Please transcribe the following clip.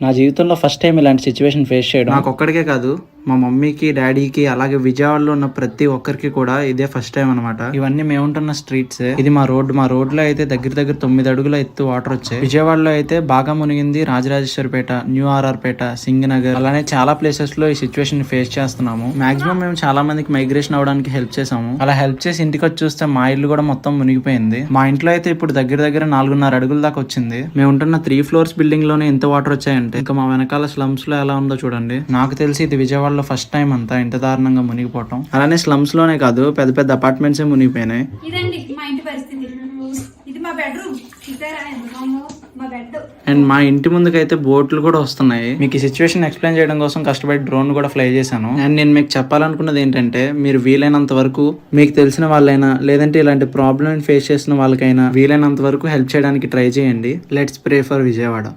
నా జీవితంలో first time ఇలాంటి సిచ్యువేషన్ ఫేస్ చేయడం నాకు ఒక్కడికే కాదు, మా మమ్మీకి డాడీకి అలాగే విజయవాడలో ఉన్న ప్రతి ఒక్కరికి కూడా ఇదే ఫస్ట్ టైం అనమాట. ఇవన్నీ మేము ఉంటున్న స్ట్రీట్స్. ఇది మా రోడ్ లో అయితే దగ్గర 9 అడుగుల ఎత్తు వాటర్ వచ్చాయి. విజయవాడలో అయితే బాగా మునిగింది రాజరాజేశ్వరిపేట, న్యూ ఆర్ఆర్పేట, సింగనగర్, అలానే చాలా ప్లేసెస్ లో ఈ సిచ్యువేషన్ ఫేస్ చేస్తున్నాము. మాక్సిమం మేము చాలా మందికి మైగ్రేషన్ అవడానికి హెల్ప్ చేసాము. అలా హెల్ప్ చేసి ఇంటికి వచ్చి చూస్తే మా ఇల్లు కూడా మొత్తం మునిగిపోయింది. మా ఇంట్లో అయితే ఇప్పుడు దగ్గర 4.5 అడుగుల దాకా వచ్చింది. మేము ఉంటున్న 3 ఫ్లోర్స్ బిల్డింగ్ లోనే ఎంత వాటర్ వచ్చాయంటే ఇంకా మా వెనకాల స్లమ్స్ లో ఎలా ఉందో చూడండి. నాకు తెలిసి ఇది విజయవాడలో ఫస్ట్ టైం అంతా ఇంత దారుణంగా మునిగిపోవటం. అలానే స్లమ్స్ లోనే కాదు, పెద్ద పెద్ద అపార్ట్మెంట్స్ మునిగిపోయినాయి. ఇదండి మా ఇంటి పరిస్థితి. ఇది మా బెడ్రూమ్. అండ్ మా ఇంటి ముందుకైతే బోట్లు కూడా వస్తున్నాయి. మీకు ఈ సిచ్యువేషన్ ఎక్స్ప్లెయిన్ చేయడం కోసం కష్టపడి డ్రోన్ కూడా ఫ్లై చేశాను. అండ్ నేను మీకు చెప్పాలనుకున్నది ఏంటంటే, మీరు వీలైనంత వరకు మీకు తెలిసిన వాళ్ళైనా లేదంటే ఇలాంటి ప్రాబ్లమ్ ఫేస్ చేసిన వాళ్ళకైనా వీలైనంత వరకు హెల్ప్ చేయడానికి ట్రై చేయండి. Let's pray for Vijayawada.